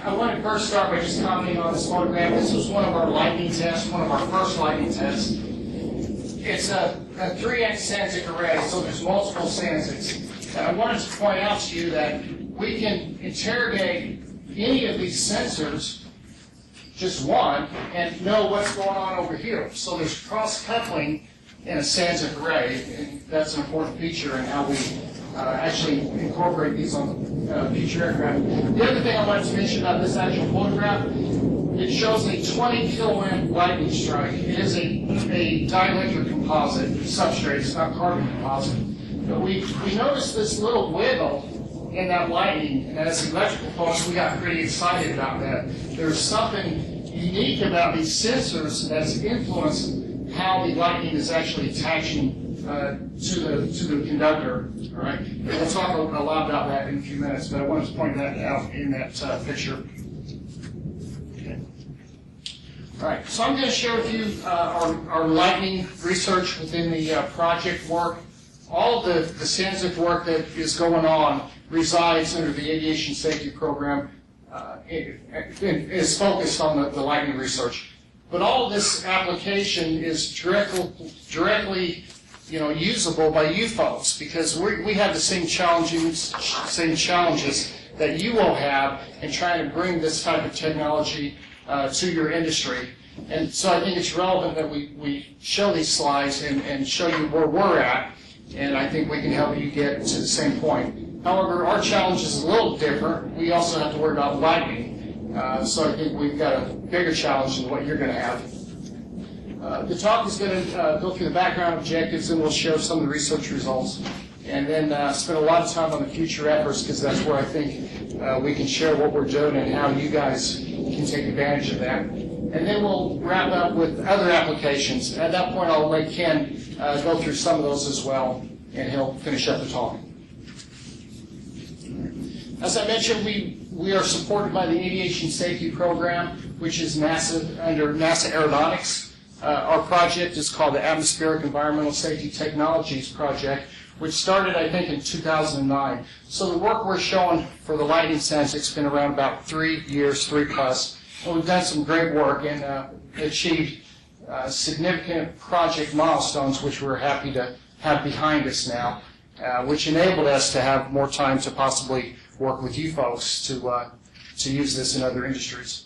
I want to first start by just commenting on this photograph. This was one of our lightning tests, one of our first lightning tests. It's a 3-inch SansEC array, so there's multiple SansECs. And I wanted to point out to you that we can interrogate any of these sensors, just one, and know what's going on over here. So there's cross-coupling in a SansEC array, and that's an important feature in how we actually incorporate these on future aircraft. The other thing I wanted to mention about this actual photograph, it shows a 20 kiloamp lightning strike. It is a dielectric composite substrate, it's not carbon composite. But we noticed this little wiggle in that lightning, and as electrical folks, we got pretty excited about that. There's something unique about these sensors that's influenced how the lightning is actually attaching to the conductor. All right, and we'll talk a lot about that in a few minutes, but I wanted to point that out in that picture. Okay. All right, so I'm going to share with you our lightning research within the project work. All of the SansEC work that is going on resides under the aviation safety program. Is focused on the lightning research. But all of this application is directly usable by you folks, because we have the same challenges that you will have in trying to bring this type of technology to your industry. And so I think it's relevant that we show these slides and show you where we're at, and I think we can help you get to the same point. However, our challenge is a little different. We also have to worry about lightning, so I think we've got a bigger challenge than what you're going to have. The talk is going to go through the background objectives, and we'll show some of the research results, and then spend a lot of time on the future efforts, because that's where I think we can share what we're doing and how you guys can take advantage of that. And then we'll wrap up with other applications. At that point, I'll let Ken go through some of those as well, and he'll finish up the talk. As I mentioned, we are supported by the Aviation Safety Program, which is NASA, under NASA Aeronautics. Our project is called the Atmospheric Environmental Safety Technologies Project, which started, I think, in 2009. So the work we're showing for the lightning SansEC has been around about 3 years, 3+. And we've done some great work and achieved significant project milestones, which we're happy to have behind us now, which enabled us to have more time to possibly work with you folks to use this in other industries.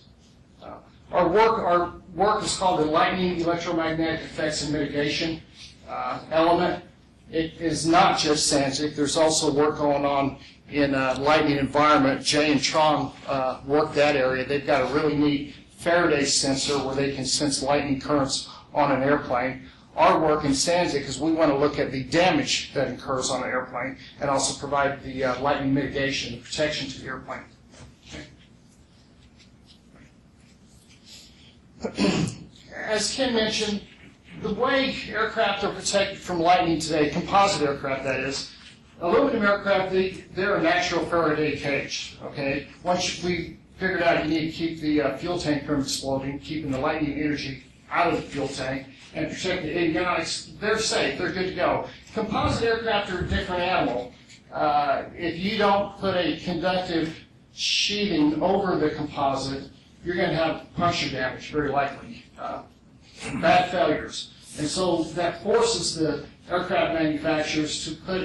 Our work is called the Lightning Electromagnetic Effects and Mitigation element. It is not just SansEC. There's also work going on in lightning environment. Jay and Tron work that area. They've got a really neat Faraday sensor where they can sense lightning currents on an airplane. Our work in SansEC is we want to look at the damage that occurs on an airplane and also provide the lightning mitigation, the protection to the airplane. Okay. As Ken mentioned, the way aircraft are protected from lightning today, composite aircraft that is, aluminum aircraft, they're a natural Faraday cage. Okay? Once we figured out you need to keep the fuel tank from exploding, keeping the lightning energy out of the fuel tank, and protect the avionics, they're safe, they're good to go. Composite aircraft are a different animal. If you don't put a conductive sheathing over the composite, you're going to have puncture damage, very likely. Bad failures. And so that forces the aircraft manufacturers to put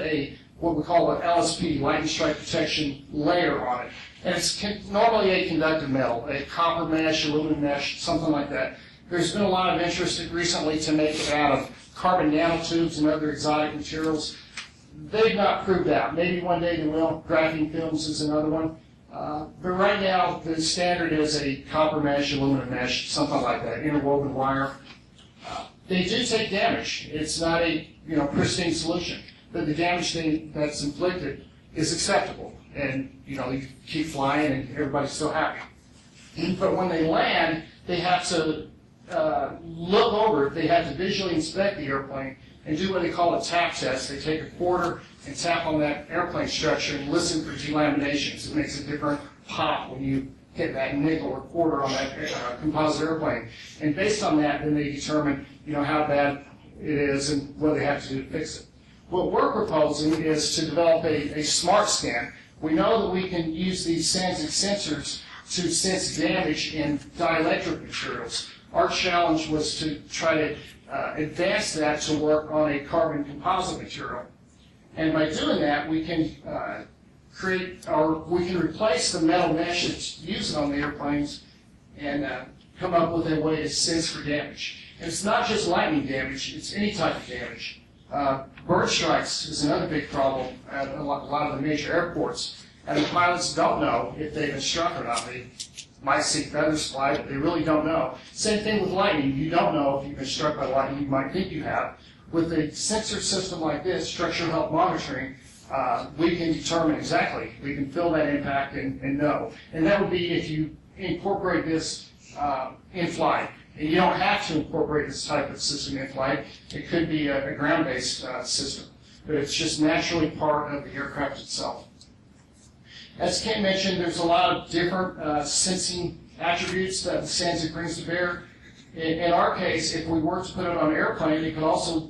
what we call an LSP, lightning strike protection layer on it. And it's normally a conductive metal, a copper mesh, aluminum mesh, something like that. There's been a lot of interest recently to make it out of carbon nanotubes and other exotic materials. They've not proved that. Maybe one day they will. Graphene films is another one. But right now, the standard is a copper mesh, aluminum mesh, something like that, interwoven wire. They do take damage. It's not a pristine solution, but the damage that's inflicted is acceptable. And you keep flying and everybody's still happy. But when they land, they have to look over it. They have to visually inspect the airplane and do what they call a tap test. They take a quarter and tap on that airplane structure and listen for delaminations. It makes a different pop when you hit that nickel or quarter on that composite airplane. And based on that, then they determine how bad it is and what they have to do to fix it. What we're proposing is to develop a smart scan. We know that we can use these SansEC sensors to sense damage in dielectric materials. Our challenge was to try to advance that to work on a carbon composite material. And by doing that, we can we can replace the metal mesh that's used on the airplanes and come up with a way to sense for damage. And it's not just lightning damage, it's any type of damage. Bird strikes is another big problem at a lot of the major airports. And the pilots don't know if they've been struck or not. They might see feathers fly, but they really don't know. Same thing with lightning. You don't know if you've been struck by lightning. You might think you have. With a sensor system like this, structural health monitoring, we can determine exactly. We can feel that impact and know. And that would be if you incorporate this in flight. And you don't have to incorporate this type of system in flight. It could be a ground-based system. But it's just naturally part of the aircraft itself. As Ken mentioned, there's a lot of different sensing attributes that the SansEC brings to bear. In our case, if we were to put it on an airplane, it could also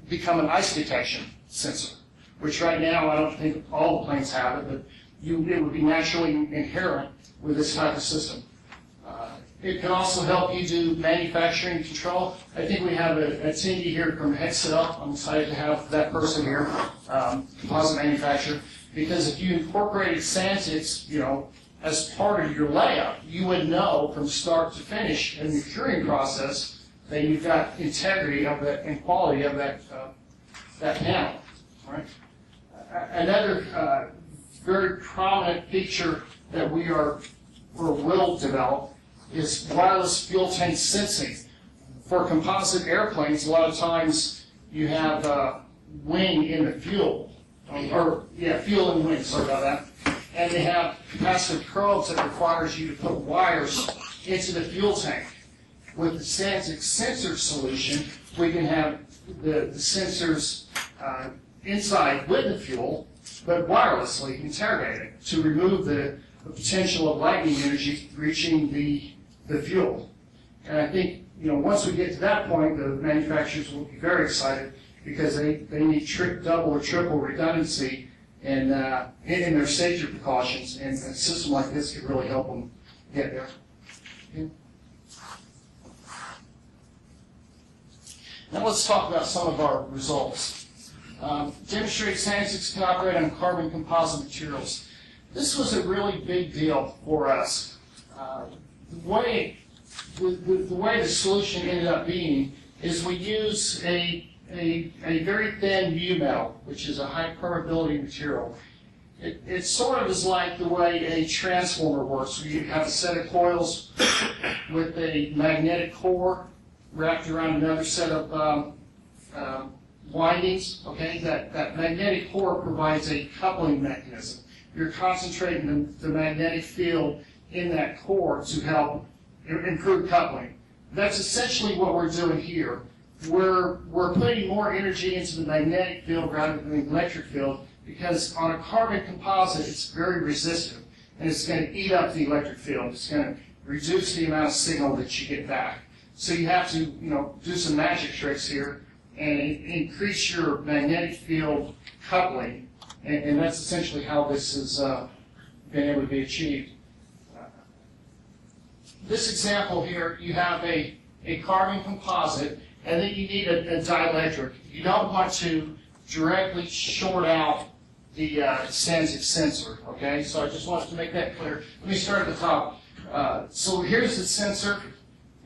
become an ice detection sensor, which right now I don't think all the planes have it, but it would be naturally inherent with this type of system. It can also help you do manufacturing control. I think we have a attendee here from Excel. I'm excited to have that person here, composite manufacturer, because if you incorporated SansEC, as part of your layup, you would know from start to finish in the curing process that you've got integrity of that and quality of that panel. All right. Another very prominent feature that we will develop is wireless fuel tank sensing. For composite airplanes, a lot of times you have wing in the fuel, fuel in the wing, sorry about that. And they have capacitive probes that requires you to put wires into the fuel tank. With the SansEC sensor solution, we can have the sensors inside with the fuel, but wirelessly interrogated to remove the potential of lightning energy reaching the fuel. And I think, once we get to that point, the manufacturers will be very excited because they need double or triple redundancy and in their safety precautions, and a system like this could really help them get there. Okay. Now let's talk about some of our results. Demonstrate SansEC can operate on carbon composite materials. This was a really big deal for us. The way the solution ended up being is we use a very thin mu metal, which is a high permeability material. It sort of is like the way a transformer works. You have a set of coils with a magnetic core wrapped around another set of windings. Okay, that magnetic core provides a coupling mechanism. You're concentrating the magnetic field in that core to help improve coupling. That's essentially what we're doing here. We're putting more energy into the magnetic field rather than the electric field because on a carbon composite, it's very resistive, and it's going to eat up the electric field. It's going to reduce the amount of signal that you get back. So you have to, do some magic tricks here and increase your magnetic field coupling, and that's essentially how this has been able to be achieved. This example here, you have a carbon composite, and then you need a dielectric. You don't want to directly short out the SansEC sensor, okay? So I just wanted to make that clear. Let me start at the top. So here's the sensor,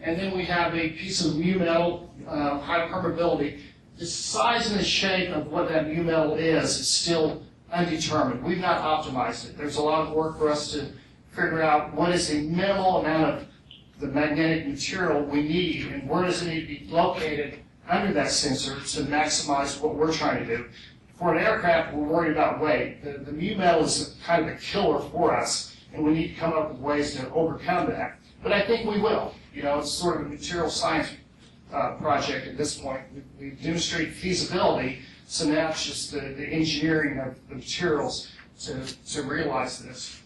and then we have a piece of mu metal, high permeability. The size and the shape of what that mu metal is still undetermined. We've not optimized it. There's a lot of work for us to figure out what is the minimal amount of the magnetic material we need and where does it need to be located under that sensor to maximize what we're trying to do. For an aircraft, we're worried about weight. The mu metal is kind of a killer for us, and we need to come up with ways to overcome that. But I think we will. It's sort of a material science project at this point. We've demonstrated feasibility, so now it's just the engineering of the materials to realize this.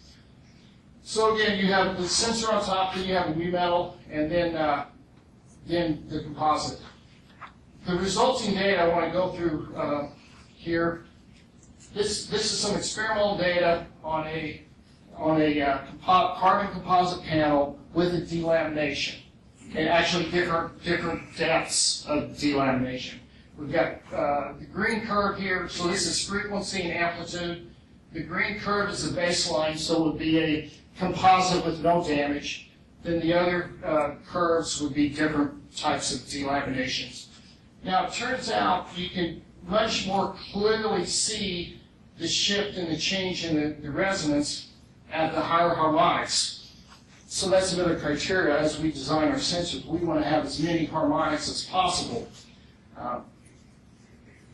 So again, you have the sensor on top, then you have the mu metal, and then the composite. The resulting data I want to go through here. This is some experimental data on a carbon composite panel with a delamination, and actually different depths of delamination. We've got the green curve here, so this is frequency and amplitude. The green curve is the baseline, so it would be a composite with no damage. Then the other curves would be different types of delaminations. Now it turns out you can much more clearly see the shift and the change in the resonance at the higher harmonics. So that's another criteria as we design our sensors. We want to have as many harmonics as possible.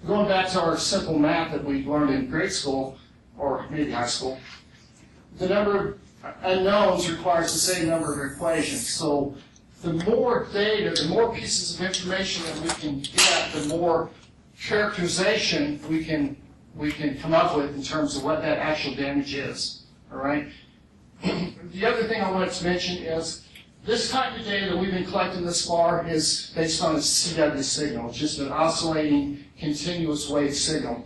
Going back to our simple math that we learned in grade school, or maybe high school, the number of unknowns requires the same number of equations. So the more data, the more pieces of information that we can get, the more characterization we can come up with in terms of what that actual damage is. All right. The other thing I wanted to mention is this type of data that we've been collecting thus far is based on a CW signal, just an oscillating continuous wave signal.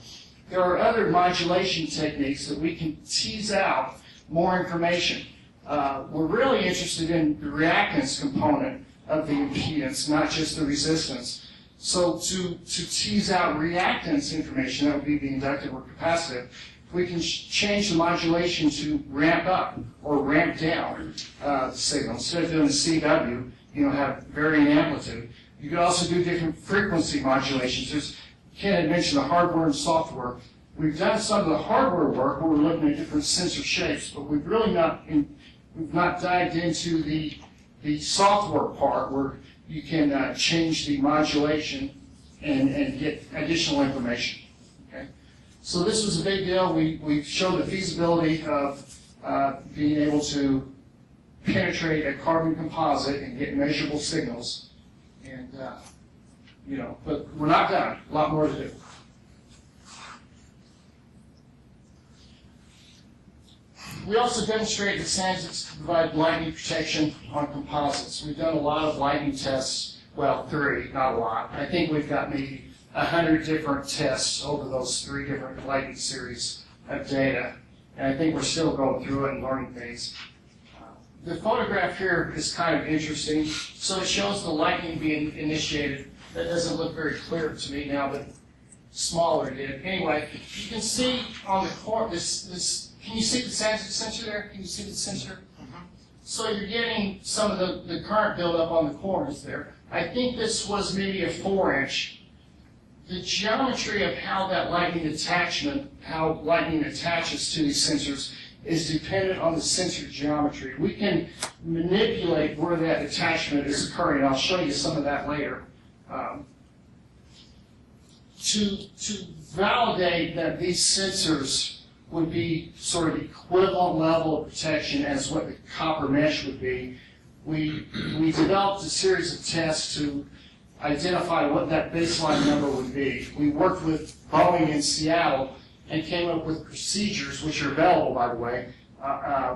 There are other modulation techniques that we can tease out more information. We're really interested in the reactance component of the impedance, not just the resistance. So to tease out reactance information, that would be the inductive or capacitive, we can change the modulation to ramp up or ramp down the signal. Instead of doing a CW, have varying amplitude. You could also do different frequency modulations. Ken had mentioned the hardware and software. We've done some of the hardware work where we're looking at different sensor shapes, but we've really not dived into the software part where you can change the modulation and get additional information. Okay? So this was a big deal. We showed the feasibility of being able to penetrate a carbon composite and get measurable signals. And, but we're not done. A lot more to do. We also demonstrated that SansEC can provide lightning protection on composites. We've done a lot of lightning tests, well, 3, not a lot. I think we've got maybe 100 different tests over those 3 different lightning series of data. And I think we're still going through it and learning things. The photograph here is kind of interesting. So it shows the lightning being initiated. That doesn't look very clear to me now, but smaller it did. Anyway, you can see on the corner, can you see the sensor there? Can you see the sensor? Mm-hmm. So you're getting some of the current buildup on the corners there. I think this was maybe a 4-inch. The geometry of how that lightning attachment, how lightning attaches to these sensors is dependent on the sensor geometry. We can manipulate where that attachment is occurring. I'll show you some of that later. To validate that these sensors would be sort of equivalent level of protection as what the copper mesh would be, we developed a series of tests to identify what that baseline number would be. We worked with Boeing in Seattle and came up with procedures, which are available, by the way,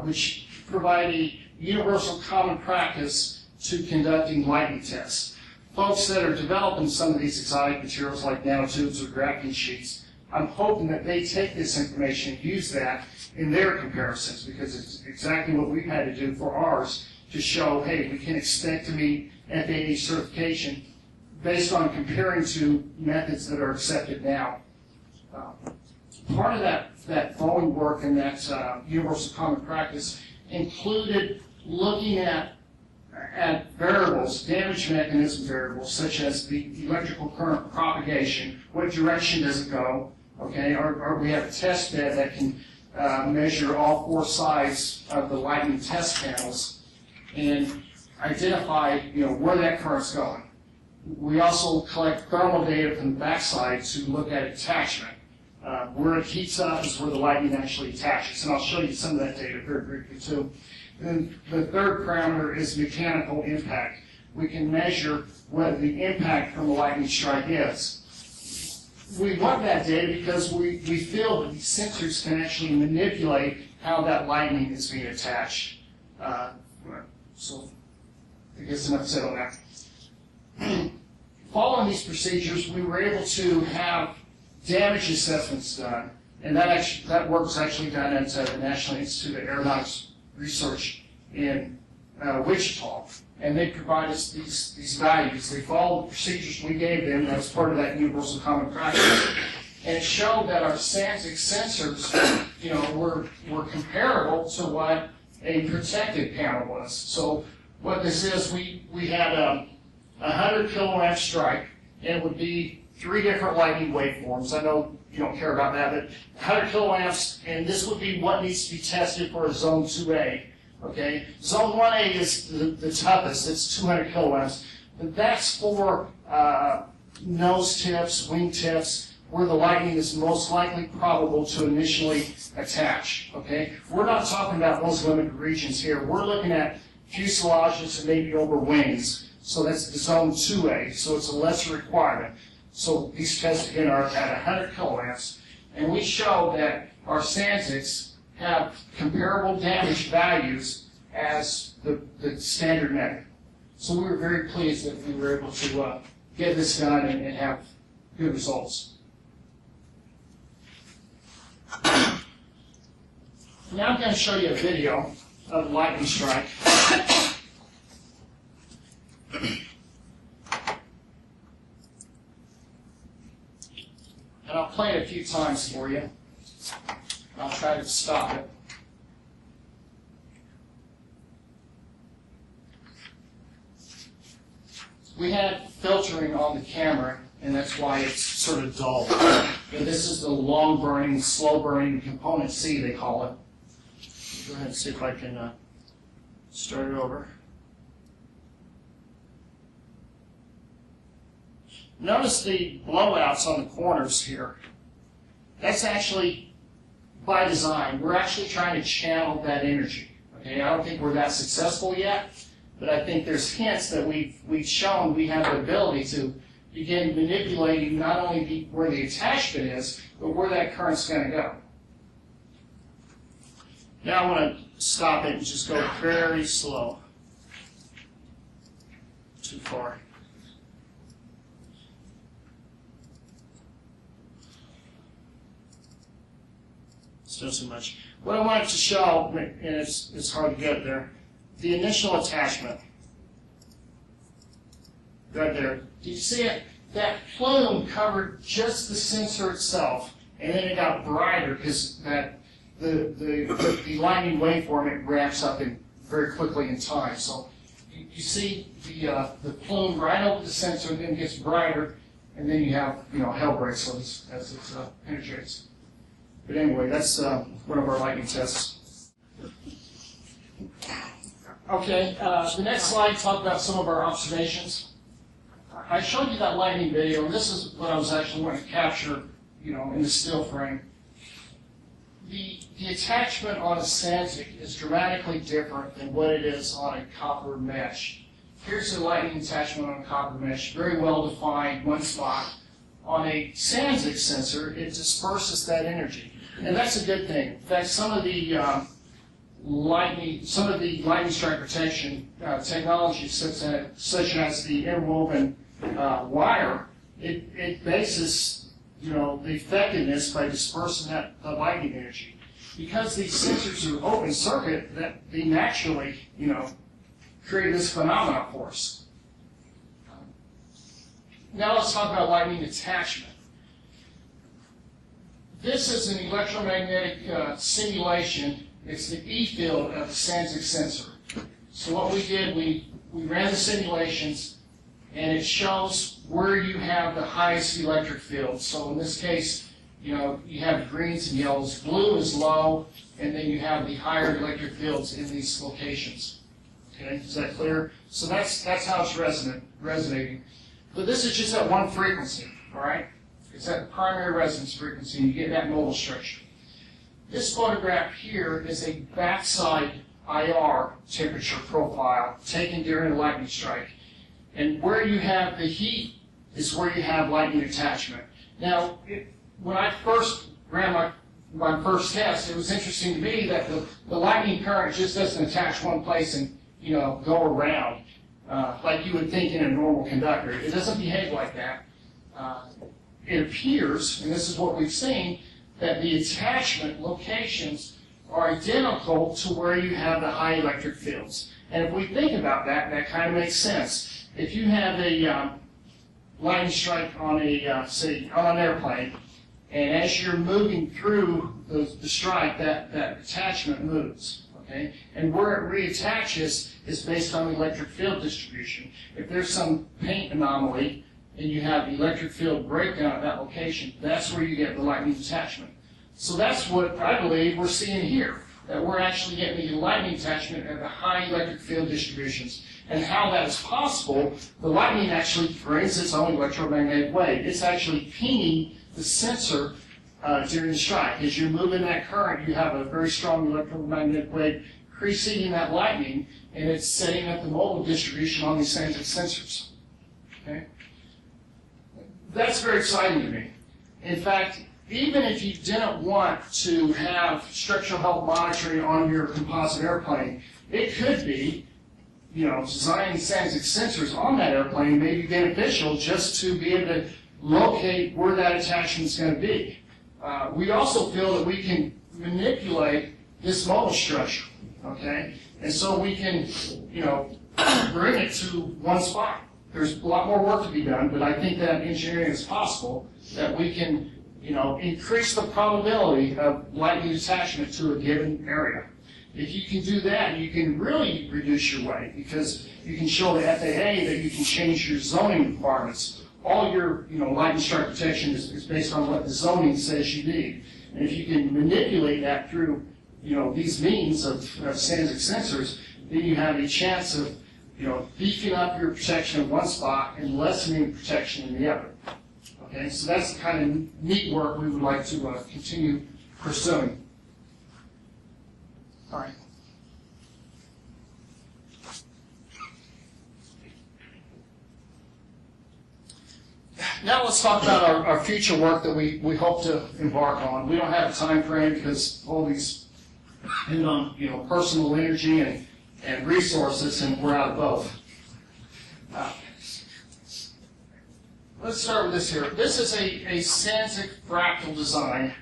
which provide a universal common practice to conducting lightning tests. Folks that are developing some of these exotic materials like nanotubes or graphene sheets, I'm hoping that they take this information and use that in their comparisons, because it's exactly what we've had to do for ours to show, hey, we can expect to meet FAA certification based on comparing to methods that are accepted now. Part of that Boeing work and that universal common practice included looking at variables, damage mechanism variables, such as the electrical current propagation. What direction does it go? Okay, or we have a test bed that can measure all 4 sides of the lightning test panels and identify, where that current's going. We also collect thermal data from the backside to look at attachment. Where it heats up is where the lightning actually attaches, and I'll show you some of that data very briefly too. Then the third parameter is mechanical impact. We can measure what the impact from a lightning strike is. We want that data because we feel that these sensors can actually manipulate how that lightning is being attached. So I guess enough said on that. Following these procedures, we were able to have damage assessments done And that work was actually done at the National Institute of Aerospace Research in Wichita. And they provide us these values. They follow the procedures we gave them. That's part of that universal common practice. And it showed that our SansEC sensors, were comparable to what a protected panel was. So what this is, we had a 100 kiloamp strike, and it would be 3 different lightning waveforms. I know you don't care about that, but 100 kiloamps, and this would be what needs to be tested for a zone 2A. Okay, zone 1A is the toughest. It's 200 kiloamps, but that's for nose tips, wing tips, where the lightning is most likely probable to initially attach. Okay, we're not talking about those limited regions here. We're looking at fuselages and maybe over wings. So that's the zone 2A. So it's a lesser requirement. So these tests again are at 100 kiloamps, and we show that our SansECs have comparable damage values as the standard method. So we were very pleased that we were able to get this done and have good results. Now I'm going to show you a video of a lightning strike. And I'll play it a few times for you. I'll try to stop it. We had filtering on the camera, and that's why it's sort of dull. And this is the long-burning, slow-burning component C, they call it. Go ahead and see if I can start it over. Notice the blowouts on the corners here. That's actually by design. We're actually trying to channel that energy. Okay, I don't think we're that successful yet, but I think there's hints that we've shown we have the ability to begin manipulating not only where the attachment is, but where that current's going to go. Now I want to stop it and just go very slow. Too far. Still too much. What I wanted to show, and it's hard to get there, the initial attachment. Right there. Do you see it? That plume covered just the sensor itself, and then it got brighter because the lightning waveform, it ramps up very quickly in time. So you see the plume right over the sensor, and then it gets brighter, and then you have hell breaks as it penetrates. But anyway, that's one of our lightning tests. Okay, the next slide talks about some of our observations. I showed you that lightning video, and this is what I was actually wanting to capture, in the still frame. The attachment on a SansEC is dramatically different than what it is on a copper mesh. Here's the lightning attachment on a copper mesh, very well defined, one spot. On a SansEC sensor, it disperses that energy, and that's a good thing. In fact, some of the lightning strike protection technology, such as the interwoven wire, it bases the effectiveness by dispersing the lightning energy. Because these sensors are open circuit, that they naturally create this phenomenon for us. Now let's talk about lightning attachment. This is an electromagnetic simulation. It's the E field of the SansEC sensor. So what we did, we ran the simulations, and it shows where you have the highest electric field. So in this case, you have greens and yellows. Blue is low, and then you have the higher electric fields in these locations. Okay, is that clear? So that's how it's resonating. But this is just at one frequency, all right? It's at the primary resonance frequency, and you get that mobile structure. This photograph here is a backside IR temperature profile taken during a lightning strike. And where you have the heat is where you have lightning attachment. Now, when I first ran my first test, it was interesting to me that the lightning current just doesn't attach one place and go around like you would think in a normal conductor. It doesn't behave like that. It appears, and this is what we've seen, that the attachment locations are identical to where you have the high electric fields. And if we think about that, that kind of makes sense. If you have a lightning strike on a, say, on an airplane, and as you're moving through the strike, that attachment moves, okay? And where it reattaches is based on the electric field distribution. If there's some paint anomaly and you have electric field breakdown at that location, that's where you get the lightning attachment. So that's what I believe we're seeing here, that we're actually getting the lightning attachment at the high electric field distributions. And how that is possible, the lightning actually brings its own electromagnetic wave. It's actually pinging the sensor during the strike. As you're moving that current, you have a very strong electromagnetic wave preceding that lightning, and it's setting up the modal distribution on these SansEC sensors. Okay? That's very exciting to me. In fact, even if you didn't want to have structural health monitoring on your composite airplane, it could be, designing SansEC sensors on that airplane may be beneficial just to be able to locate where that attachment is going to be. We also feel that we can manipulate this modal structure, okay? And so we can, bring it to one spot. There's a lot more work to be done, but I think that engineering is possible, that we can, increase the probability of lightning attachment to a given area. If you can do that, you can really reduce your weight, because you can show the FAA that you can change your zoning requirements. All your lightning strike protection is based on what the zoning says you need. And if you can manipulate that through these means of SansEC sensors, then you have a chance of beefing up your protection in one spot and lessening protection in the other. Okay, so that's the kind of neat work we would like to continue pursuing. All right. Now let's talk about our future work that we hope to embark on. We don't have a time frame because all these depend on personal energy and resources, and we're out of both. Let's start with this here. This is a SansEC fractal design.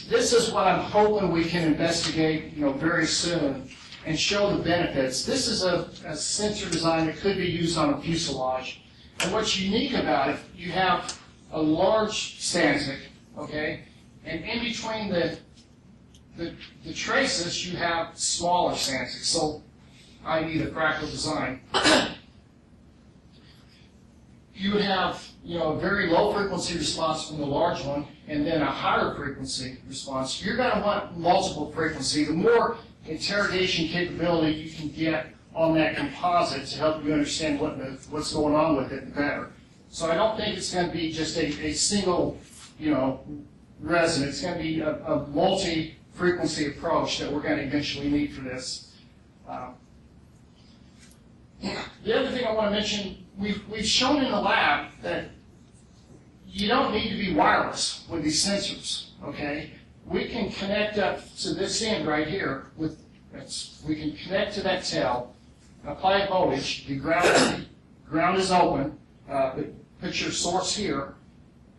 This is what I'm hoping we can investigate very soon and show the benefits. This is a sensor design that could be used on a fuselage. And what's unique about it, you have a large SansEC, okay? And in between the traces, you have smaller SansEC, so i.e. the fractal design. You would have a very low frequency response from the large one, and then a higher frequency response. You're going to want multiple frequency. The more interrogation capability you can get on that composite to help you understand what's going on with it, the better. So I don't think it's going to be just a single, resin. It's going to be a multi-frequency approach that we're going to eventually need for this. The other thing I want to mention, we've shown in the lab that you don't need to be wireless with these sensors, okay? We can connect up to this end right here. We can connect to that tail, apply a voltage, the ground is open, put your source here,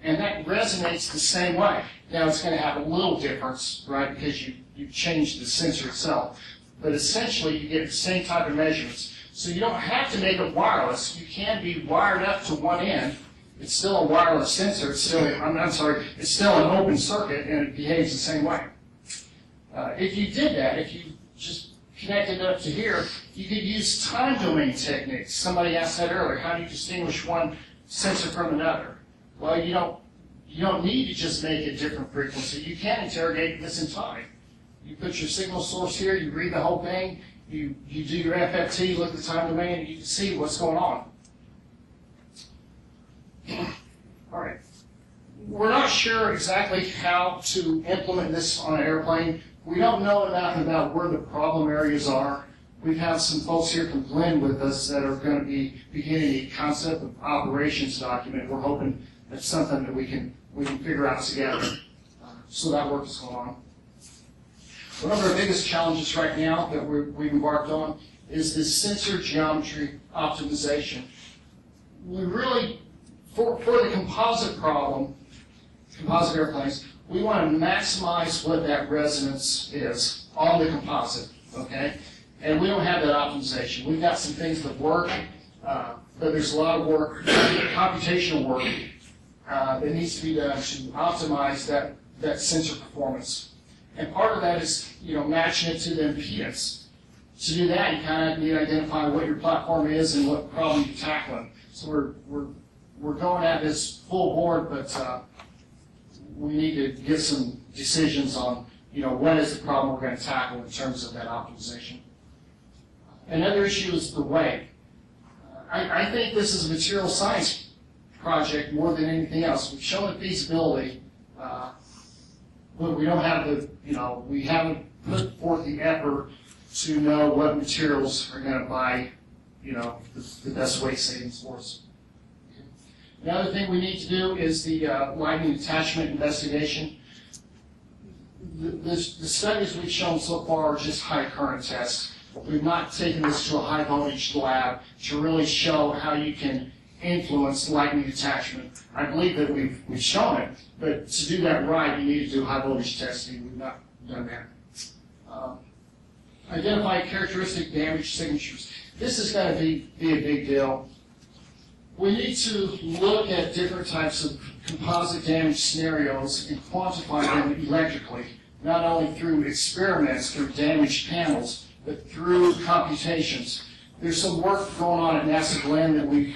and that resonates the same way. Now it's going to have a little difference, right, because you've changed the sensor itself. But essentially you get the same type of measurements. So you don't have to make it wireless. You can be wired up to one end. It's still a wireless sensor. It's still, it's still an open circuit, and it behaves the same way. If you did that, if you just connected it up to here, you could use time domain techniques. Somebody asked that earlier. How do you distinguish one sensor from another? Well, you don't need to just make a different frequency. You can interrogate this in time. You put your signal source here, you read the whole thing, you do your FFT, look at the time domain, and you can see what's going on. All right. We're not sure exactly how to implement this on an airplane. We don't know enough about where the problem areas are. We have some folks here from Glenn with us that are going to be beginning a concept of operations document. We're hoping that's something that we can figure out together. So that work is going on. One of our biggest challenges right now that we've embarked on is this sensor geometry optimization. We really, for the composite problem, composite airplanes, we want to maximize what that resonance is on the composite, okay? And we don't have that optimization. We've got some things that work, but there's a lot of work, computational work, that needs to be done to optimize that sensor performance. And part of that is, matching it to the impedance. To do that, you kind of need to identify what your platform is and what problem you're tackling. So we're going at this full board, but we need to get some decisions on, what is the problem we're going to tackle in terms of that optimization. Another issue is the weight. I think this is a material science project more than anything else. We've shown the feasibility, but we don't have the, we haven't put forth the effort to know what materials are going to buy, the best weight savings for us. Another thing we need to do is the lightning attachment investigation. The studies we've shown so far are just high current tests. We've not taken this to a high voltage lab to really show how you can influence lightning attachment. I believe that we've shown it, but to do that right, you need to do high voltage testing. We've not done that. Identify characteristic damage signatures. This is going to be a big deal. We need to look at different types of composite damage scenarios and quantify them electrically, not only through experiments, through damaged panels, but through computations. There's some work going on at NASA Glenn that we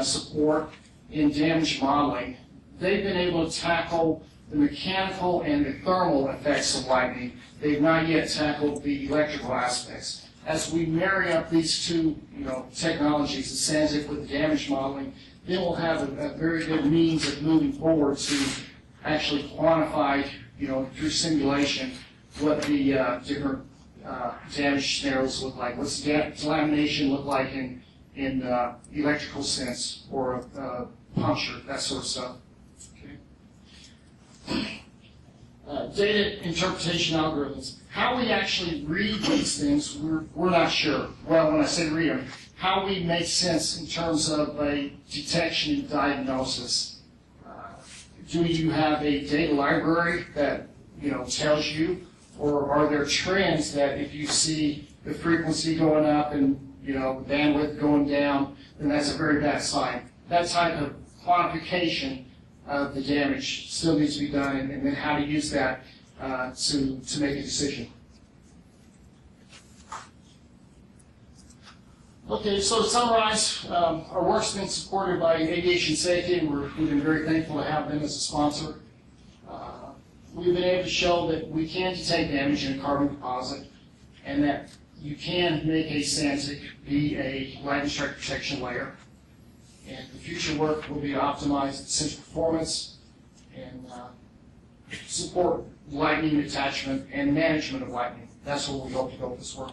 support in damage modeling. They've been able to tackle the mechanical and the thermal effects of lightning. They've not yet tackled the electrical aspects. As we marry up these two, technologies, the SansEC with the damage modeling, then we'll have a very good means of moving forward to actually quantify, through simulation, what the different damage scenarios look like. What's lamination look like in electrical sense, or a puncture, that sort of stuff. Okay. Data interpretation algorithms. How we actually read these things, we're not sure. Well, when I say read them, how we make sense in terms of a detection and diagnosis. Do you have a data library that tells you, or are there trends that if you see the frequency going up and bandwidth going down, then that's a very bad sign. That type of quantification of the damage still needs to be done, and then how to use that to make a decision. Okay, so to summarize, our work's been supported by Aviation Safety, and we've been very thankful to have them as a sponsor. We've been able to show that we can detect damage in a carbon composite, and that you can make a SansEC be a lightning strike protection layer. And the future work will be to optimize the sensor performance and support lightning attachment and management of lightning. That's where we hope to go with this work.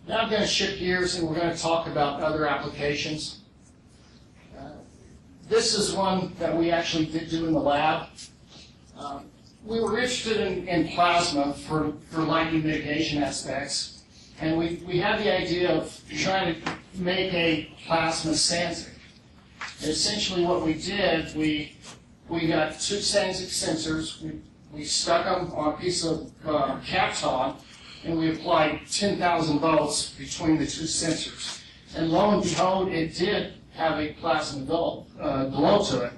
Now I'm going to shift gears and we're going to talk about other applications. This is one that we actually did do in the lab. We were interested in plasma for lightning mitigation aspects, and we had the idea of trying to make a plasma SansEC. And essentially what we did, we got two SansEC sensors, we stuck them on a piece of Kapton, and we applied 10,000 volts between the two sensors. And lo and behold, it did have a plasma glow to it.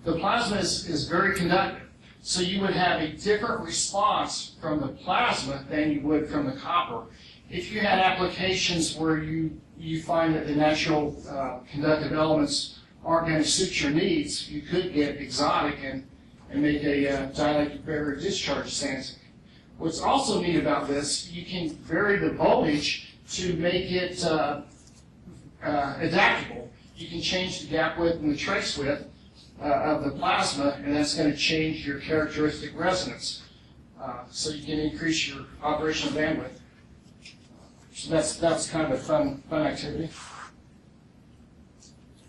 The plasma is very conductive. So you would have a different response from the plasma than you would from the copper. If you had applications where you find that the natural conductive elements aren't going to suit your needs, you could get exotic and make a dielectric barrier discharge SansEC. What's also neat about this, you can vary the voltage to make it adaptable. You can change the gap width and the trace width of the plasma, and that's going to change your characteristic resonance. So you can increase your operational bandwidth. So that's kind of a fun activity.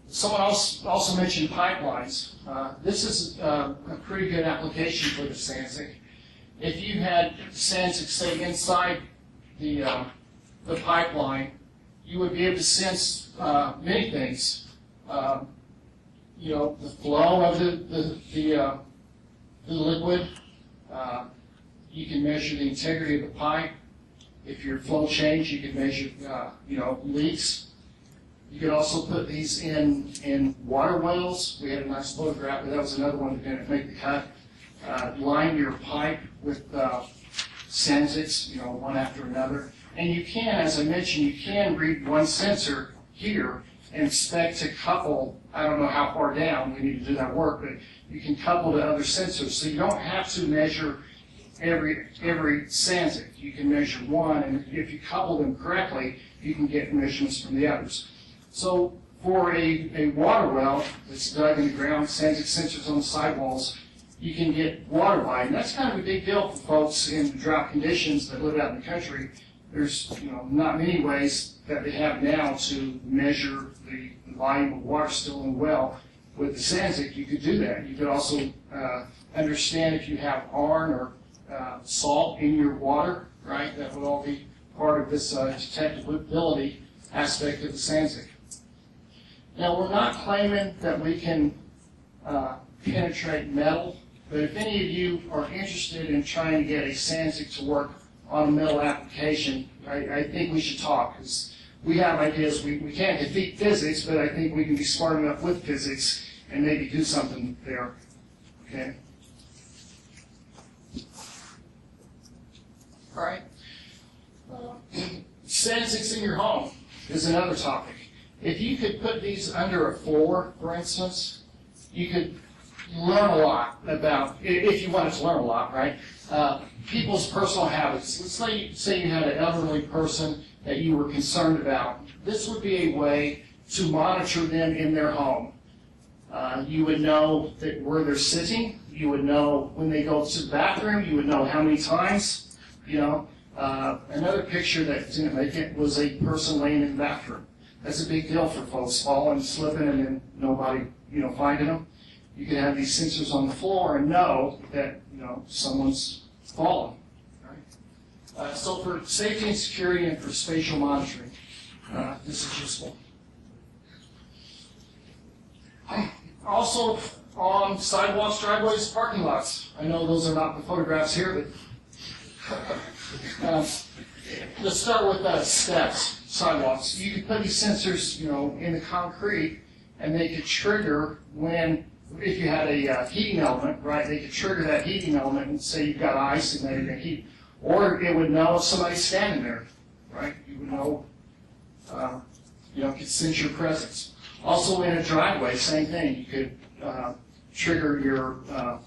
Someone else also mentioned pipelines. This is a pretty good application for the SansEC. If you had SansEC, say, inside the pipeline, you would be able to sense many things. The flow of the the liquid. You can measure the integrity of the pipe. If your flow change, you can measure, leaks. You could also put these in water wells. We had a nice photograph, but that was another one that didn't make the cut. Line your pipe with SansECs, one after another. And you can, as I mentioned, you can read one sensor here and expect to couple, I don't know how far down, we need to do that work, but you can couple to other sensors. So you don't have to measure every SansEC. You can measure one, and if you couple them correctly, you can get measurements from the others. So for a water well that's dug in the ground, SansEC sensors on the sidewalls, you can get water line. And that's kind of a big deal for folks in drought conditions that live out in the country. There's not many ways that they have now to measure the volume of water still in the well. With the SansEC, you could do that. You could also understand if you have iron or salt in your water, right? That would all be part of this detectability aspect of the SansEC. Now, we're not claiming that we can penetrate metal, but if any of you are interested in trying to get a SansEC to work on a metal application, I think we should talk, because we have ideas. We can't defeat physics, but I think we can be smart enough with physics and maybe do something there. Okay? All right. SansECs in your home is another topic. If you could put these under a floor, for instance, you could learn a lot about, if you wanted to learn a lot, right? People's personal habits. Let's say you had an elderly person that you were concerned about. This would be a way to monitor them in their home. You would know that where they're sitting. You would know when they go to the bathroom. You would know how many times. Another picture that didn't make it was a person laying in the bathroom. That's a big deal for folks, falling, slipping, and then nobody, finding them. You can have these sensors on the floor and know that, someone's fallen. Right? So for safety and security and for spatial monitoring, this is useful. Also on sidewalks, driveways, parking lots. I know those are not the photographs here, but let's start with steps. Sidewalks. You could put these sensors, in the concrete, and they could trigger if you had a heating element, right? They could trigger that heating element and say you've got ice and then you heat, or it would know if somebody's standing there, right? You would know, could sense your presence. Also in a driveway, same thing. You could trigger your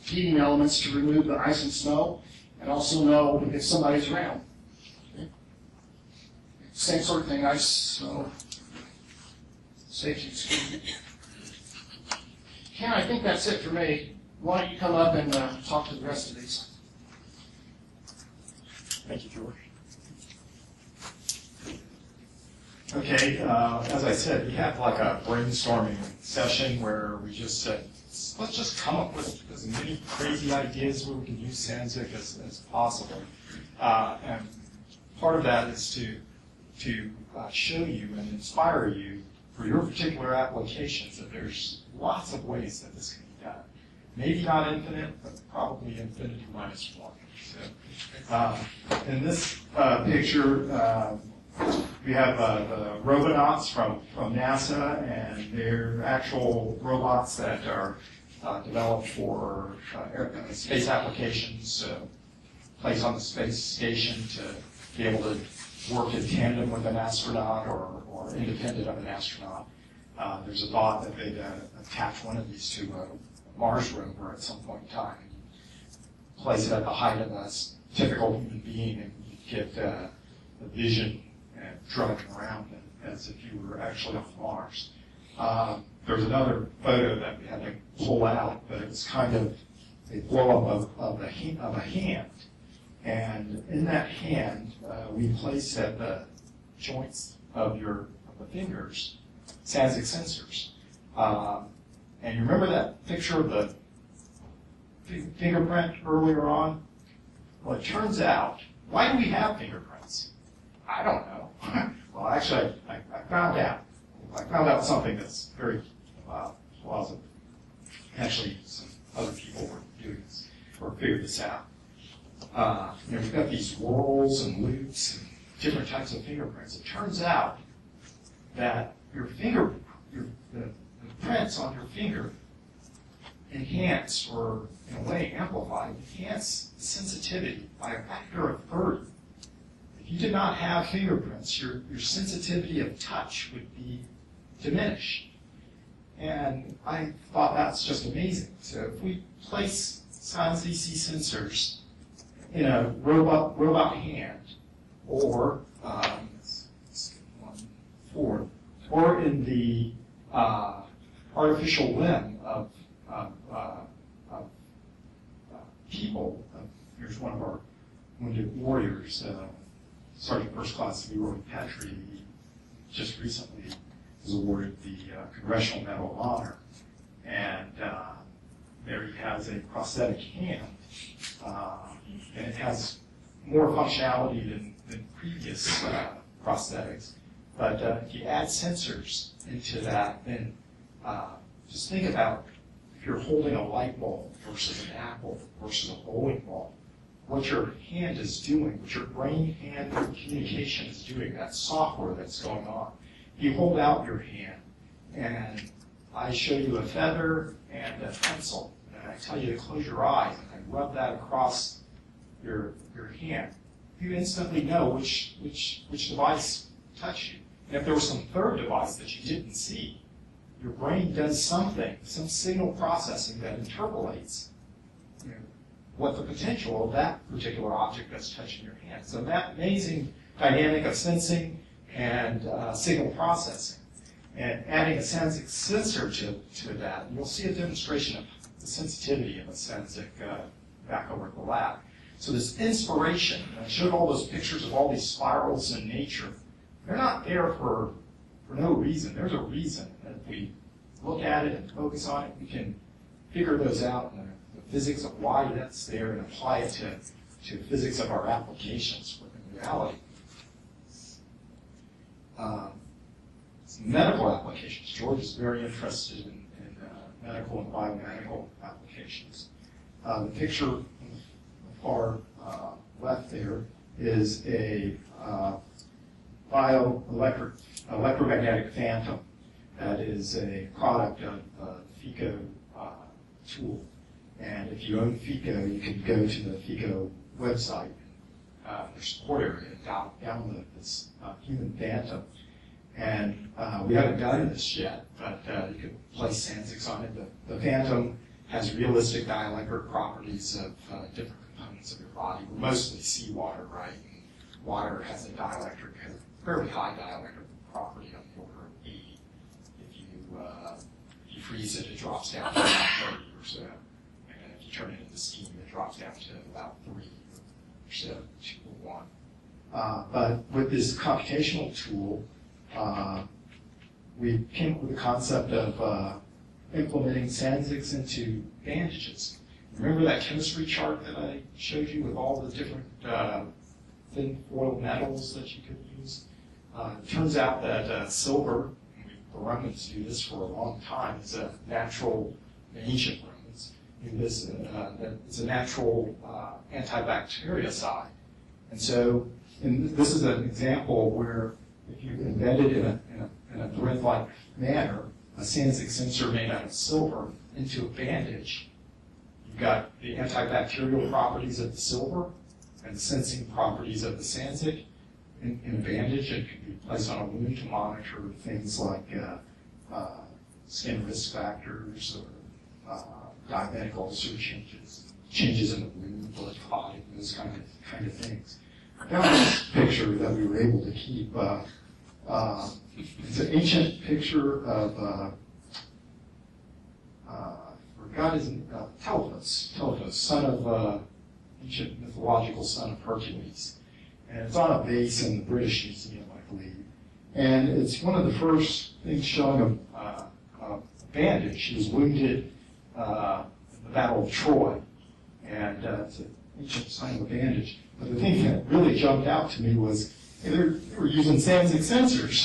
heating elements to remove the ice and snow, and also know if somebody's around. Same sort of thing, ice, snow, safety and security. Ken, I think that's it for me. Why don't you come up and talk to the rest of these? Thank you, George. Okay, as I said, we had like a brainstorming session where we just said, let's just come up with as many crazy ideas where we can use SansEC as possible. And part of that is to show you and inspire you for your particular applications that there's lots of ways that this can be done. Maybe not infinite, but probably infinity minus one. So, in this picture, we have the robonauts from NASA, and they're actual robots that are developed for space applications, placed on the space station to be able to work in tandem with an astronaut or independent of an astronaut. There's a thought that they'd attach one of these to a Mars rover at some point in time. Place it at the height of a typical human being, and you get the vision and driving around it as if you were actually on Mars. There's another photo that we had to pull out, but it was kind of a blow-up of a hand. And in that hand, we place at the joints of the fingers SansEC sensors. And you remember that picture of the fingerprint earlier on? Well, it turns out, why do we have fingerprints? I don't know. Well, actually, I found out. I found out something that's very plausible. Actually, some other people were doing this. sort of figure this out. We've got these whorls and loops and different types of fingerprints. It turns out that the prints on your finger enhance, or in a way amplify, enhance sensitivity by a factor of 30. If you did not have fingerprints, your sensitivity of touch would be diminished. And I thought that's just amazing. So if we place SansEC sensors in a robot hand, or or in the artificial limb of people. Here's one of our wounded warriors, Sergeant First Class Leroy Petrie. He just recently was awarded the Congressional Medal of Honor, and there he has a prosthetic hand, and it has more functionality than previous prosthetics. But if you add sensors into that, then just think about if you're holding a light bulb versus an apple versus a bowling ball, what your hand is doing, what your brain-hand communication is doing, that software that's going on. You hold out your hand, and I show you a feather and a pencil, and I tell you to close your eyes, and I rub that across your hand. You instantly know which device touched you. And if there was some third device that you didn't see, your brain does something, some signal processing that interpolates what the potential of that particular object that's touching your hand. So that amazing dynamic of sensing and signal processing. And adding a SansEC sensor to that, you'll see a demonstration of the sensitivity of a SansEC back over at the lab. So this inspiration, I showed all those pictures of all these spirals in nature. They're not there for no reason. There's a reason. And if we look at it and focus on it, we can figure those out in the physics of why that's there and apply it to physics of our applications within reality. Medical applications. George is very interested in medical and biomedical applications. The picture on the far left there is a electromagnetic phantom that is a product of FICO tool. And if you own FICO, you can go to the FICO website, their support area, download this human phantom. And we haven't done this yet, but you can place SansEC on it. The phantom has realistic dielectric properties of different components of your body. We're mostly seawater, right? And water has a dielectric, has a fairly high dielectric property on the order of E. If you freeze it, it drops down to about 30 or so. And if you turn it into steam, it drops down to about 3 or so, 2 or 1. But with this computational tool, we came up with the concept of implementing SansEC into bandages. Remember that chemistry chart that I showed you with all the different thin foil metals that you could use? It turns out that silver, and the Romans do this for a long time, is a natural, the ancient Romans do this, it's a natural antibactericide. And so this is an example where if you embed it in a thread-like manner, a SansEC sensor made out of silver into a bandage, you've got the antibacterial properties of the silver and the sensing properties of the SansEC in a bandage. It could be placed on a wound to monitor things like skin risk factors or diabetic ulcer changes in the wound, blood clotting, those kind of things. I found this picture that we were able to keep. It's an ancient picture of God is Telephos, son of ancient mythological son of Hercules, and it's on a base in the British Museum, I believe. And it's one of the first things showing a bandage. He was wounded in the Battle of Troy, and it's an ancient sign of a bandage. But the thing that really jumped out to me was they were using SansEC sensors.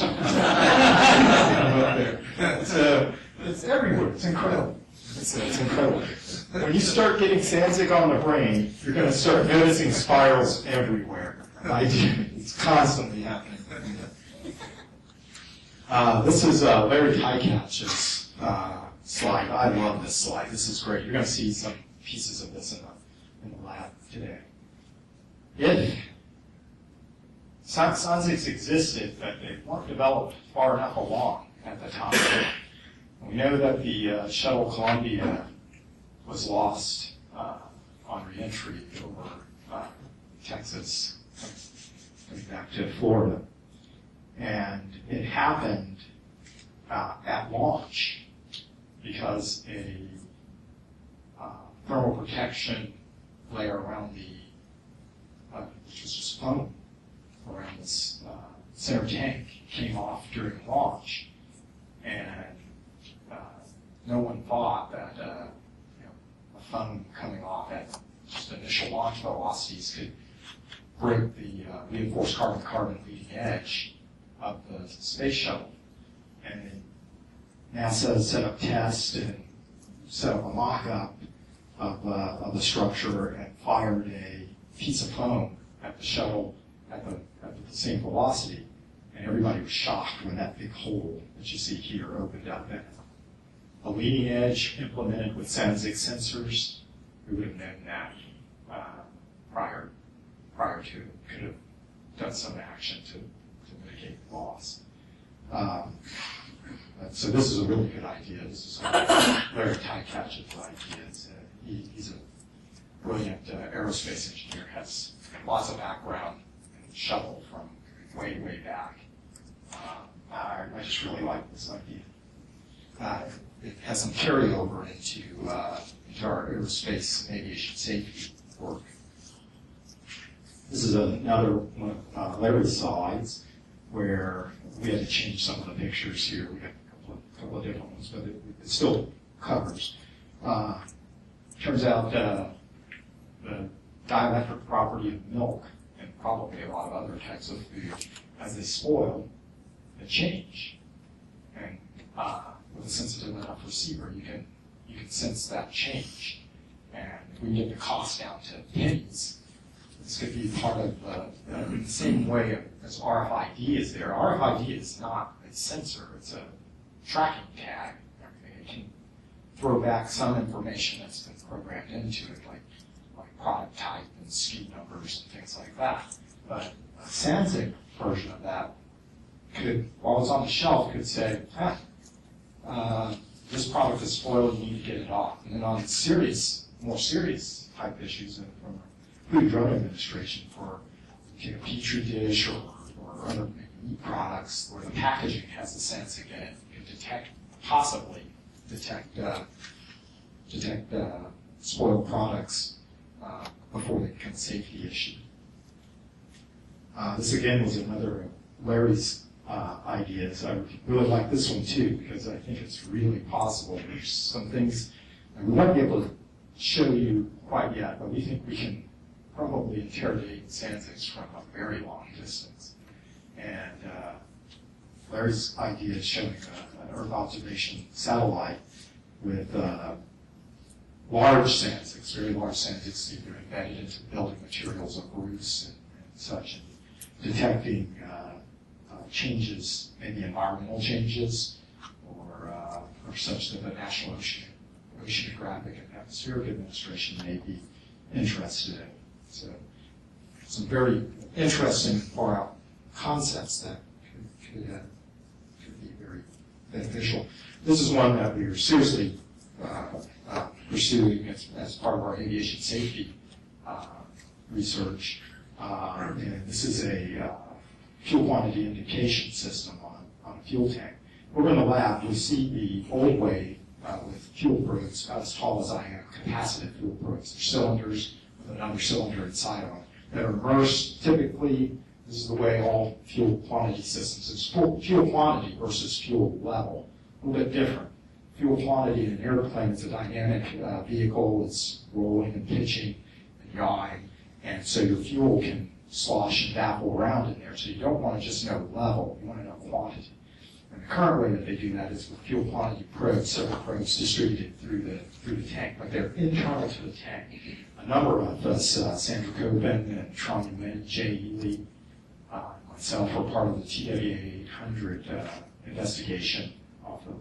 So it's everywhere. It's incredible. It's incredible. When you start getting SansEC on the brain, you're going to start noticing spirals everywhere. It's constantly happening. This is Larry Tycatch's slide. I love this slide. This is great. You're going to see some pieces of this in the lab today. SansECs existed, but they weren't developed far enough along at the time. We know that the shuttle Columbia was lost on reentry over Texas, coming back to Florida. And it happened at launch because a thermal protection layer around which was just foam around this center tank came off during launch. And no one thought that a foam coming off at just initial launch velocities could break the reinforced carbon-carbon leading edge of the space shuttle. And NASA set up tests and set up a mock-up of the structure and fired a piece of foam at the shuttle at the same velocity. And everybody was shocked when that big hole that you see here opened up. And a leading edge implemented with SansEC sensors, we would have known that prior to it. Could have done some action to mitigate the loss. So this is a really good idea. This is Larry Tycatch's idea. He's a brilliant aerospace engineer, has lots of background in shuttle from way, way back. I just really like this idea. It has some carryover into our aerospace and aviation safety work. This is another one of Larry's slides where we had to change some of the pictures here. We got a couple of different ones, but it still covers. Turns out the dielectric property of milk and probably a lot of other types of food, as they spoil, they change. And with a sensitive enough receiver, you can sense that change. And if we get the cost down to pennies, this could be part of in the same way as RFID is there. RFID is not a sensor, it's a tracking tag. It can throw back some information that's been programmed into it, like product type and SKU numbers and things like that. But a SansEC version of that could, while it's on the shelf, could say, this product is spoiled, you need to get it off. And then on more serious type issues from the Food and Drug Administration for a Petri dish or other meat products where the packaging has the SansEC in it, you can possibly detect spoiled products before they become a safety issue. This again was another of Larry's ideas. I really like this one too because I think it's really possible. There's some things that we won't be able to show you quite yet, but we think we can probably interrogate SansECs from a very long distance. And Larry's idea is showing an Earth observation satellite with large SansECs, very large SansECs that are embedded into building materials of roofs and such, and detecting changes, maybe environmental changes, or such that the National Oceanographic and Atmospheric Administration may be interested in. So some very interesting far-out concepts that could be very beneficial. This is one that we are seriously pursuing as part of our aviation safety research. And this is a fuel quantity indication system on a fuel tank. Over in the lab, you'll see the old way with fuel probes about as tall as I am, capacitive fuel probes. They're cylinders with another cylinder inside of them that are immersed. Typically, this is the way all fuel quantity systems is. Fuel quantity versus fuel level, a little bit different. Fuel quantity in an airplane is a dynamic vehicle. It's rolling and pitching and yawing, and so your fuel can slosh and dabble around in there. So you don't want to just know level, you want to know quantity. And the current way that they do that is with fuel quantity probes, several probes distributed through the tank, but they're internal to the tank. A number of us, Sandra Coben and Tronny Lin, Jay Ely, myself, were part of the TWA 800 investigation off of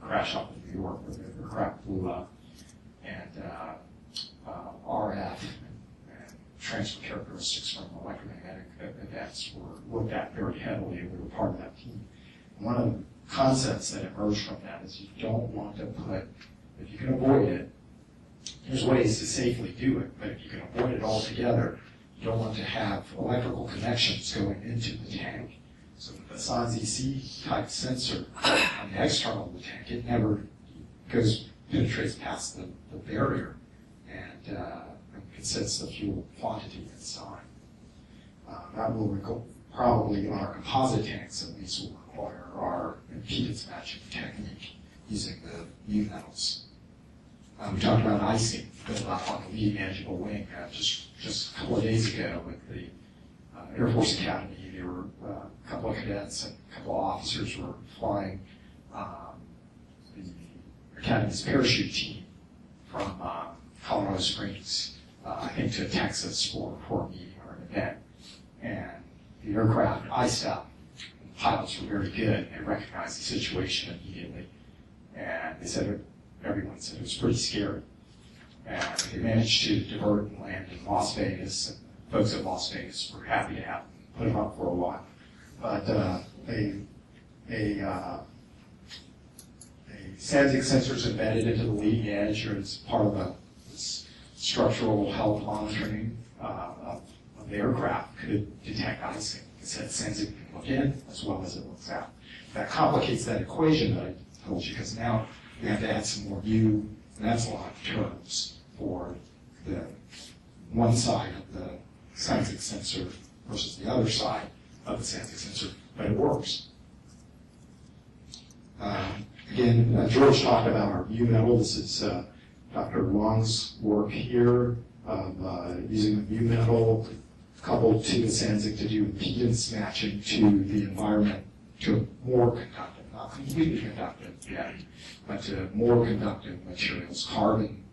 crash off of New York where the aircraft blew up, and RF and transfer characteristics from electromagnetic events were looked at very heavily, and we were part of that team. One of the concepts that emerged from that is you don't want to put, if you can avoid it, there's ways to safely do it, but if you can avoid it altogether, you don't want to have electrical connections going into the tank. So with the SansEC type sensor on the external of the tank, it never penetrates past the barrier and consents the fuel quantity inside. That will probably, on our composite tanks at least, will require our impedance matching technique using the U metals. We talked about icing built up on the leading edge of a wing just a couple of days ago with the Air Force Academy. There were a couple of cadets and a couple of officers were flying the Academy's parachute team from Colorado Springs, I think, to Texas for a meeting or an event. And the aircraft iced up. The pilots were very good. They recognized the situation immediately. And they said, everyone said it was pretty scary. And they managed to divert and land in Las Vegas. And folks at Las Vegas were happy to have them, put them up for a while. But SansEC sensors embedded into the leading edge, or as part of this structural health monitoring of the aircraft, could detect icing. It said SansEC can look in as well as it looks out. That complicates that equation that I told you, because now we have to add some more U and epsilon terms for the one side of the SansEC sensor versus the other side of the SansEC sensor, but it works. Again, George talked about our U metal. This is Dr. Wang's work here of using the U metal coupled to the SansEC to do impedance matching to the environment, to more conductive, not completely conductive yet, but to more conductive materials, carbon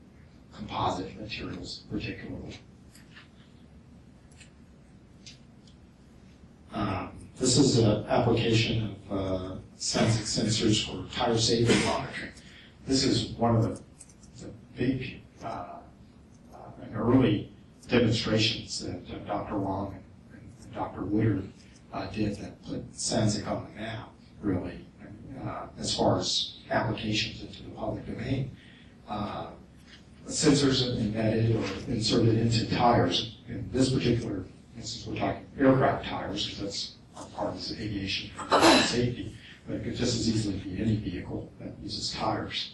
composite materials particularly. This is an application of SansEC sensors for tire safety monitoring. This is one of the big and early demonstrations that Dr. Wang and Dr. Woodard did that put SansEC on the map, really, as far as applications into the public domain. Sensors embedded or inserted into tires. In this particular instance, we're talking aircraft tires, because that's part of this aviation safety, but it could just as easily be any vehicle that uses tires.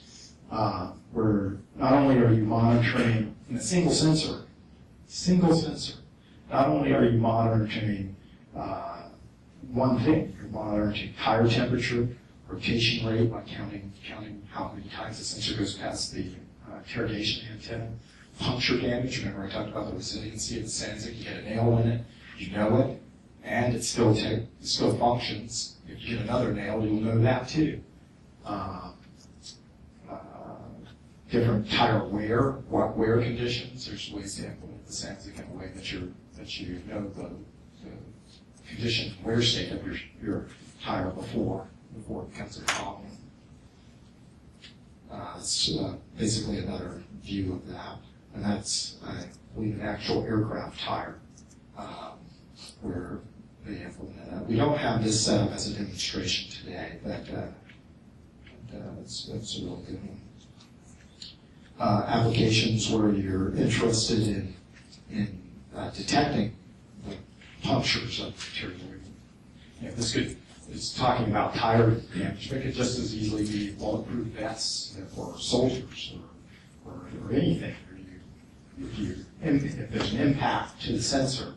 Where not only are you monitoring in a single sensor, not only are you monitoring one thing, you're monitoring tire temperature, rotation rate by counting how many times the sensor goes past the interrogation antenna, puncture damage. Remember I talked about the resiliency of the SansEC. You get a nail in it, you know it, and it still functions. If you get another nail, you'll know that too. Different tire wear, what wear conditions. There's ways to implement the SansEC in a way that you know the condition wear state of your tire before it becomes a problem. It's basically another view of that, and that's, I believe, an actual aircraft tire where they implement that. We don't have this set up as a demonstration today, but it's a really good one. Applications where you're interested in detecting the punctures of material. It's talking about tire damage, but it could just as easily be bulletproof vests for soldiers or anything. If there's an impact to the sensor,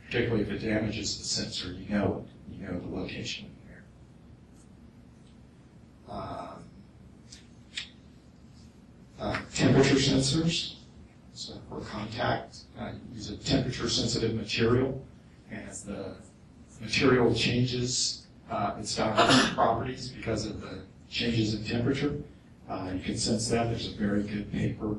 particularly if it damages the sensor, you know it. You know the location in there. Temperature sensors. So for contact, use a temperature-sensitive material, and as the material changes its diverse properties because of the changes in temperature. You can sense that. There's a very good paper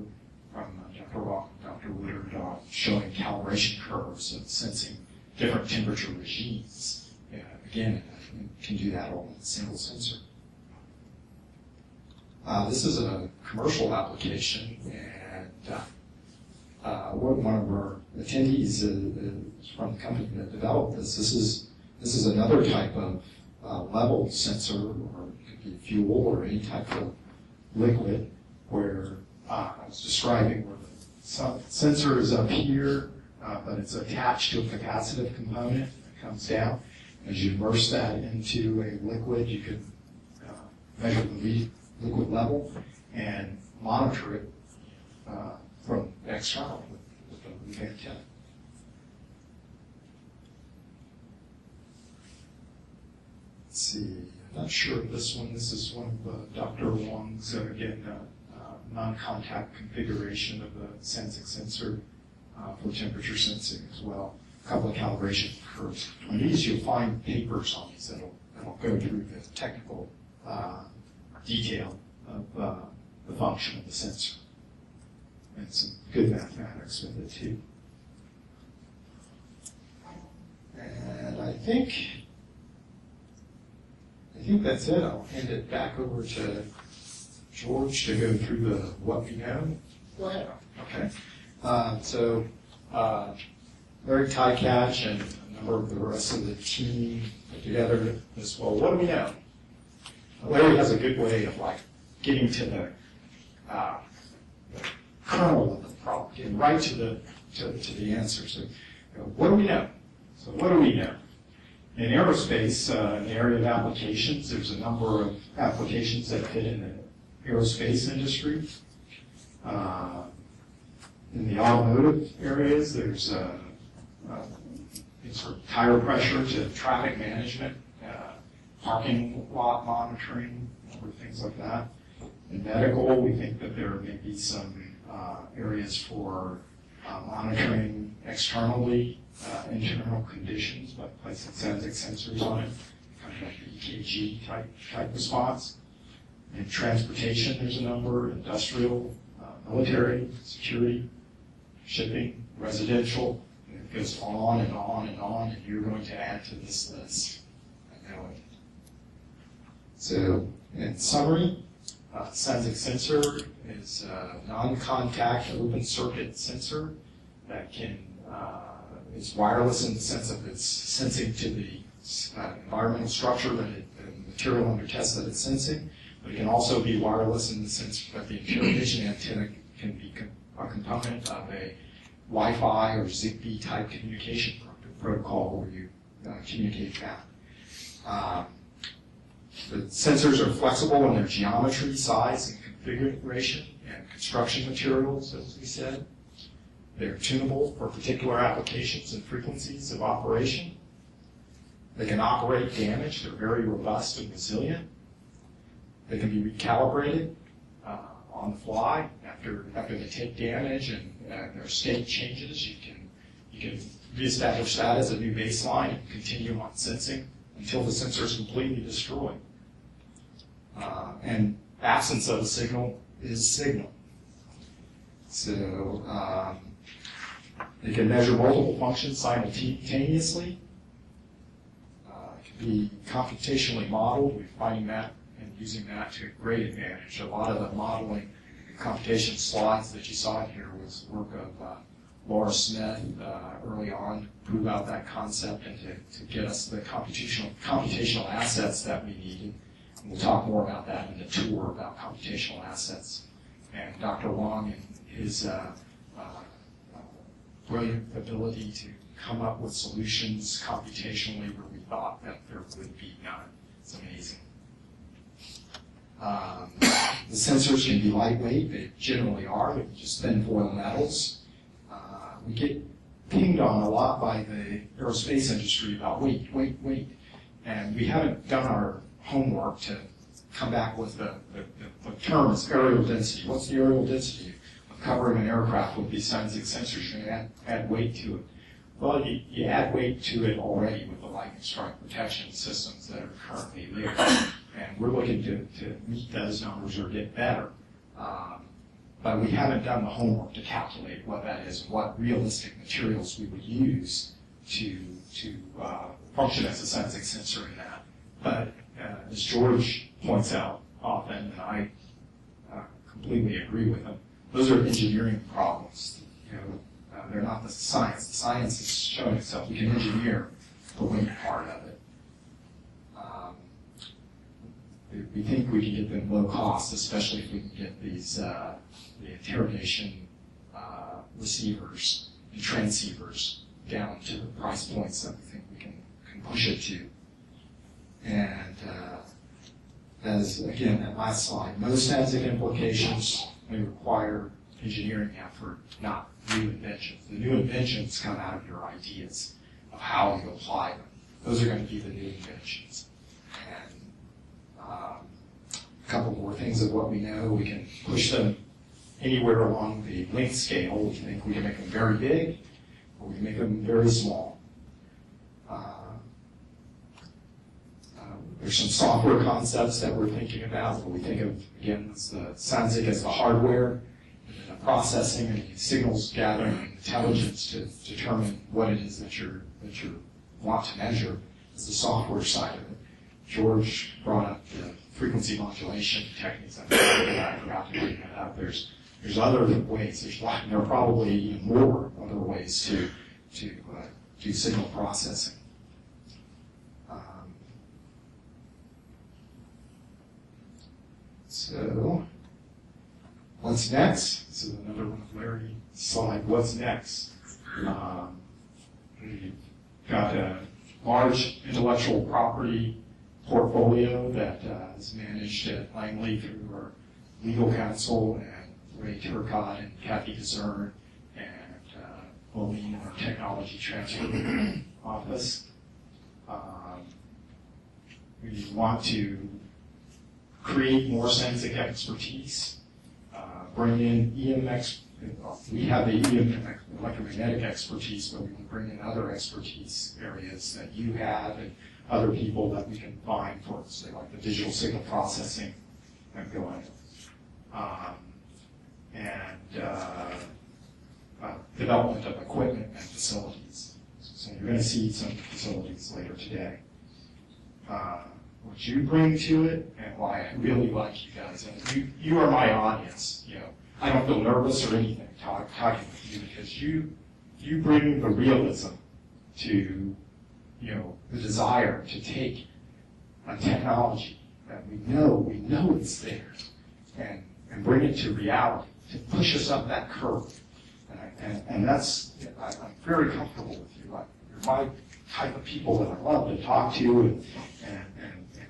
from Dr. Rock and Dr. Woodard showing calibration curves of sensing different temperature regimes. Again, you can do that all in a single sensor. This is a commercial application, and one of our attendees is from the company that developed this. This is another type of level sensor, or it could be fuel or any type of liquid, where I was describing where the sensor is up here, but it's attached to a capacitive component that comes down. As you immerse that into a liquid, you can measure the liquid level and monitor it from external with the antenna. Let's see, I'm not sure of this one. This is one of Dr. Wong's, again, non-contact configuration of the SansEC sensor for temperature sensing as well. A couple of calibration curves. On these, you'll find papers on these that'll go through the technical detail of the function of the sensor. And some good mathematics with it too. And I think that's it. I'll hand it back over to George to go through the what we know. Go ahead. Okay. Larry Tycatch and a number of the rest of the team put together this, well, what do we know? Larry has a good way of getting to the kernel of the problem, getting right to the answer. So, what do we know? So what do we know? In aerospace, in the area of applications, there's a number of applications that fit in the aerospace industry. In the automotive areas, there's sort of tire pressure to traffic management, parking lot monitoring, or things like that. In medical, we think that there may be some areas for monitoring externally internal conditions by placing SansEC sensors on it, kind of like the EKG type response. In transportation, there's a number: industrial, military, security, shipping, residential. And it goes on and on and on, and you're going to add to this list. I know it. So, in summary, SansEC sensor is a non-contact open circuit sensor that is wireless in the sense of it's sensing to the environmental structure the material under test that it's sensing, but it can also be wireless in the sense that the interrogation antenna can be a component of a Wi-Fi or Zigbee type communication protocol where you communicate that. The sensors are flexible in their geometry, size, and configuration, and construction materials, as we said. They're tunable for particular applications and frequencies of operation. They can operate damaged. They're very robust and resilient. They can be recalibrated on the fly after they take damage and their state changes. You can reestablish that as a new baseline and continue on sensing until the sensor is completely destroyed. And absence of a signal is signal. So they can measure multiple functions simultaneously. It can be computationally modeled. We're finding that and using that to great advantage. A lot of the modeling and computation slides that you saw in here was work of Laura Smith early on to prove out that concept and to get us the computational assets that we needed. And we'll talk more about that in the tour about computational assets. And Dr. Wong and his brilliant ability to come up with solutions computationally where we thought that there would be none. It's amazing. The sensors can be lightweight. They generally are. They're just thin foil metals. We get pinged on a lot by the aerospace industry about weight. And we haven't done our homework to come back with the term is aerial density. What's the aerial density of covering an aircraft with these SansEC sensors? You're going to add weight to it. Well, you add weight to it already with the lightning strike protection systems that are currently there. And we're looking to meet those numbers or get better. But we haven't done the homework to calculate what that is, what realistic materials we would use to function as a SansEC sensor in that. But as George points out often, and I completely agree with him, those are engineering problems. They're not the science. The science is showing itself. We can engineer the weight part of it. We think we can get them low cost, especially if we can get these the interrogation receivers and transceivers down to the price points that we think we can push it to. And as again, that last slide, most SansEC implications may require engineering effort, not new inventions. The new inventions come out of your ideas of how you apply them. Those are going to be the new inventions. And a couple more things of what we know. We can push them anywhere along the length scale. We think we can make them very big, or we can make them very small. There's some software concepts that we're thinking about. But we think of, again, the SansEC as the hardware, and then the processing and the signals gathering and intelligence to determine what it is that you want to measure is the software side of it. George brought up the frequency modulation techniques. I forgot to bring that up. There's other ways. There are probably even more other ways to do signal processing. So, what's next? This is another one of Larry's slide. What's next? We've got a large intellectual property portfolio that is managed at Langley through our legal counsel and Ray Turcott and Kathy Kazern and Pauline, our technology transfer office. We want to create more SansEC expertise, bring in we have the EM electromagnetic expertise, but we can bring in other expertise areas that you have and other people that we can find for, say, like the digital signal processing and going. Development of equipment and facilities. So you're going to see some facilities later today. What you bring to it and why I really like you guys. And you are my audience. I don't feel nervous or anything talking with you because you bring the realism to the desire to take a technology that we know it's there and bring it to reality, to push us up that curve. And that's, I'm very comfortable with you. You're my type of people that I love to talk to and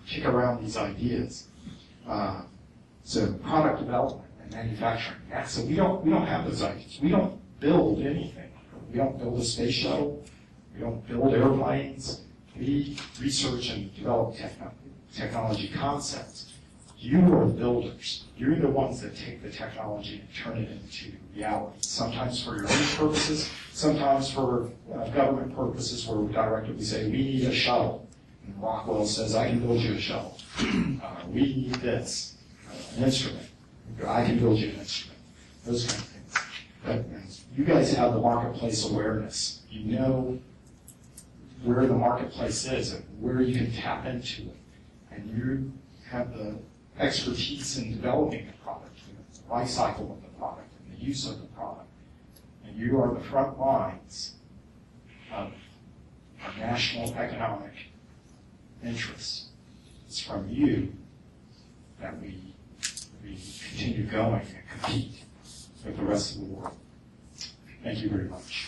kick around these ideas. So product development and manufacturing. Yeah, so we don't have those ideas. We don't build anything. We don't build a space shuttle. We don't build airplanes. We research and develop technology concepts. You are the builders. You're the ones that take the technology and turn it into reality, sometimes for your own purposes, sometimes for government purposes where we directly say, we need a shuttle. And Rockwell says, I can build you a shuttle. We need this, an instrument. I can build you an instrument. Those kind of things. But you guys have the marketplace awareness. You know where the marketplace is and where you can tap into it. And you have the expertise in developing the product, the life cycle of the product, and the use of the product. And you are the front lines of our national economic interests. It's from you that we continue going and compete with the rest of the world. Thank you very much.